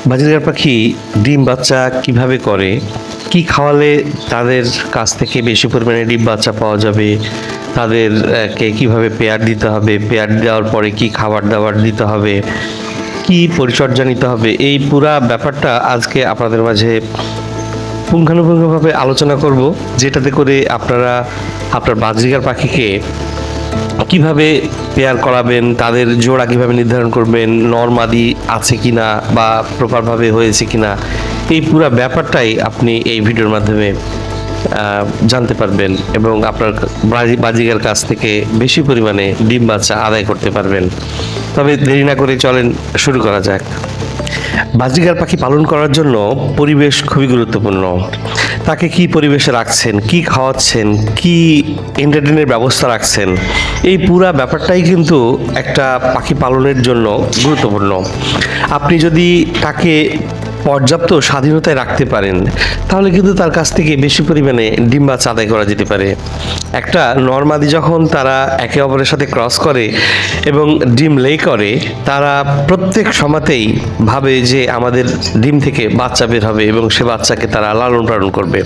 বাজিরার পাখি ডিম বাচ্চা কিভাবে করে, কি খাওয়ালে তাদের কাছ থেকে বেশি পরিমাণে ডিম বাচ্চা পাওয়া যাবে, তাদেরকে কিভাবে পেয়ার দিতে হবে, পেয়ার দেওয়ার পরে কি খাবার দাবার দিতে হবে, কি পরিচর্যা নিতে হবে, এই পুরা ব্যাপারটা আজকে আপনাদের মাঝে পুঙ্খানুপুঙ্খভাবে আলোচনা করব, যেটাতে করে আপনারা আপনার বাজরিকার পাখিকে কিভাবে পেয়ার করাবেন, তাদের জোড়া কিভাবে নির্ধারণ করবেন, নর মাদি আছে কিনা বা প্রপারভাবে হয়েছে কিনা, এই পুরো ব্যাপারটাই আপনি এই ভিডিওর মাধ্যমে জানতে পারবেন এবং আপনার বাজিকার কাছ থেকে বেশি পরিমাণে ডিম বাচ্চা আদায় করতে পারবেন। তবে দেরি না করে চলেন শুরু করা যাক। বাজিকার পাখি পালন করার জন্য পরিবেশ খুবই গুরুত্বপূর্ণ। তাকে কি পরিবেশে রাখছেন, কি খাওয়াচ্ছেন, কি এন্টারটেনের ব্যবস্থা রাখছেন, এই পুরা ব্যাপারটাই কিন্তু একটা পাখি পালনের জন্য গুরুত্বপূর্ণ। আপনি যদি তাকে পর্যাপ্ত স্বাধীনতায় রাখতে পারেন তাহলে কিন্তু তার কাছ থেকে বেশি পরিমাণে ডিম বাচ্চা আদায় করা যেতে পারে। একটা নরমাদি যখন তারা একে অপরের সাথে ক্রস করে এবং ডিম লে করে, তারা প্রত্যেক সময়তেই ভাবে যে আমাদের ডিম থেকে বাচ্চা বের হবে এবং সে বাচ্চাকে তারা লালন পালন করবে।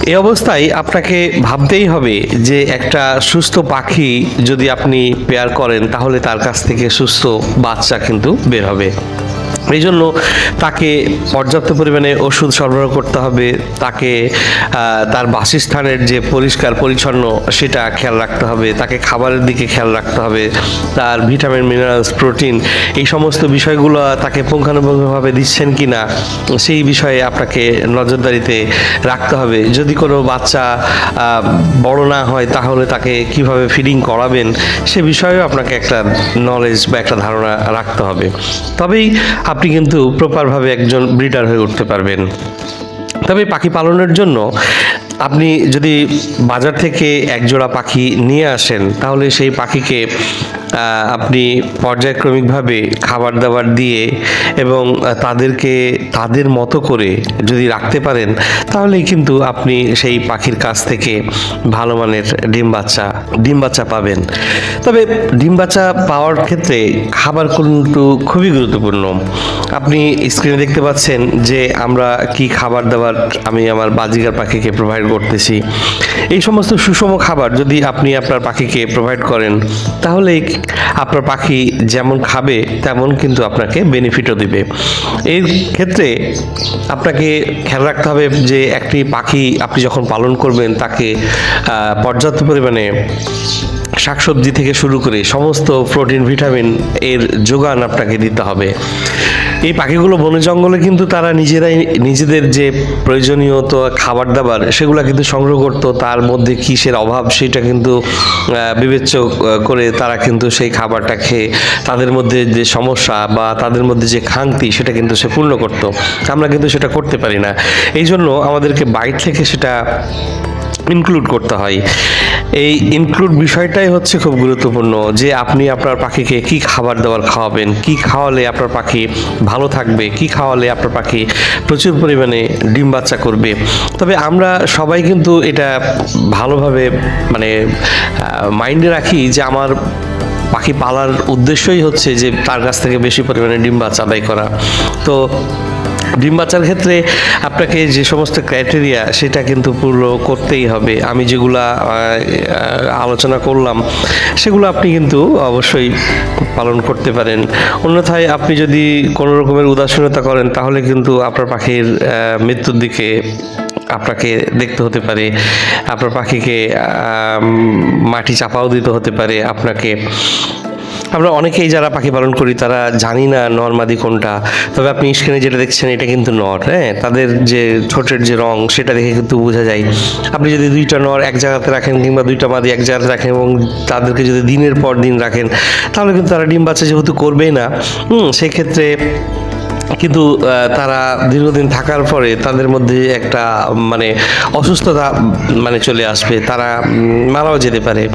এই অবস্থায় আপনাকে ভাবতেই হবে যে একটা সুস্থ পাখি যদি আপনি পেয়ার করেন তাহলে তার কাছ থেকে সুস্থ বাচ্চা কিন্তু বের হবে। এই জন্য তাকে পর্যাপ্ত পরিমাণে ওষুধ সরবরাহ করতে হবে, তাকে তার বাসস্থানের যে পরিষ্কার পরিচ্ছন্ন সেটা খেয়াল রাখতে হবে, তাকে খাবারের দিকে খেয়াল রাখতে হবে, তার ভিটামিন মিনারেলস প্রোটিন এই সমস্ত বিষয়গুলো তাকে পুঙ্খানুপুঙ্খভাবে দিচ্ছেন কি না সেই বিষয়ে আপনাকে নজরদারিতে রাখতে হবে। যদি কোনো বাচ্চা বড় না হয় তাহলে তাকে কিভাবে ফিডিং করাবেন সে বিষয়েও আপনাকে একটা নলেজ বা একটা ধারণা রাখতে হবে। তবেই আপনি কিন্তু প্রপারভাবে একজন ব্রিডার হয়ে উঠতে পারবেন। তবে পাখি পালনের জন্য আপনি যদি বাজার থেকে একজোড়া পাখি নিয়ে আসেন তাহলে সেই পাখিকে আপনি পর্যায়ক্রমিকভাবে খাবার দাবার দিয়ে এবং তাদেরকে তাদের মতো করে যদি রাখতে পারেন তাহলেই কিন্তু আপনি সেই পাখির কাছ থেকে ভালো মানের ডিম বাচ্চা পাবেন। তবে ডিম বাচ্চা পাওয়ার ক্ষেত্রে খাবার কিন্তু খুবই গুরুত্বপূর্ণ। আপনি স্ক্রিনে দেখতে পাচ্ছেন যে আমরা কি খাবার দাবার আমি আমার বাজিকার পাখিকে প্রোভাইড করতেছি। এই সমস্ত সুষম খাবার যদি আপনি আপনার পাখিকে প্রোভাইড করেন তাহলে আপনার পাখি যেমন খাবে তেমন কিন্তু আপনাকে বেনিফিটও দিবে। এই ক্ষেত্রে আপনাকে খেয়াল রাখতে হবে যে একটি পাখি আপনি যখন পালন করবেন তাকে পর্যাপ্ত পরিমাণে শাকসবজি থেকে শুরু করে সমস্ত প্রোটিন ভিটামিন এর যোগান আপনাকে দিতে হবে। এই পাখিগুলো বনে জঙ্গলে কিন্তু তারা নিজেরাই নিজেদের যে প্রয়োজনীয় তো খাবার দাবার সেগুলো কিন্তু সংগ্রহ করতো, তার মধ্যে কিসের অভাব সেটা কিন্তু বিবেচ্য করে তারা কিন্তু সেই খাবারটা খেয়ে তাদের মধ্যে যে সমস্যা বা তাদের মধ্যে যে খাংতি সেটা কিন্তু সে পূর্ণ করতো। আমরা কিন্তু সেটা করতে পারি না, এই জন্য আমাদেরকে বাইরে থেকে সেটা ইনক্লুড করতে হয়। এই ইনক্লুড বিষয়টাই হচ্ছে খুব গুরুত্বপূর্ণ যে আপনি আপনার পাখিকে কি খাবার দাবার খাওয়াবেন, কি খাওয়ালে আপনার পাখি ভালো থাকবে, কি খাওয়ালে আপনার পাখি প্রচুর পরিমাণে ডিম বাচ্চা করবে। তবে আমরা সবাই কিন্তু এটা ভালোভাবে মাইন্ডে রাখি যে আমার পাখি পালার উদ্দেশ্যই হচ্ছে যে তার কাছ থেকে বেশি পরিমাণে ডিম বাচ্চা আদায় করা। তো ডিম বাচ্চার ক্ষেত্রে আপনাকে যে সমস্ত ক্রাইটেরিয়া সেটা কিন্তু পূর্ণ করতেই হবে। আমি যেগুলা আলোচনা করলাম সেগুলো আপনি কিন্তু অবশ্যই পালন করতে পারেন। অন্যথায় আপনি যদি কোনো রকমের উদাসীনতা করেন তাহলে কিন্তু আপনার পাখির মৃত্যুর দিকে আপনাকে দেখতে হতে পারে, আপনার পাখিকে মাটি চাপাও দিতে হতে পারে আপনাকে। আমরা অনেকেই যারা পাখি পালন করি তারা জানি না নর মাদি কোনটা। তবে আপনি স্ক্রিনে যেটা দেখছেন এটা কিন্তু নর, হ্যাঁ, তাদের যে ঠোঁটের যে রং সেটা দেখে কিন্তু বোঝা যায়। আপনি যদি দুইটা নর এক জায়গাতে রাখেন কিংবা দুইটা মাদি এক জায়গাতে রাখেন এবং তাদেরকে যদি দিনের পর দিন রাখেন তাহলে কিন্তু তারা ডিম বাচ্চা যেহেতু করবেই না, সেক্ষেত্রে কিন্তু তারা দীর্ঘদিন থাকার পরে তাদের মধ্যে একটা অসুস্থতা চলে আসবে, তারা মারাও যেতে পারে।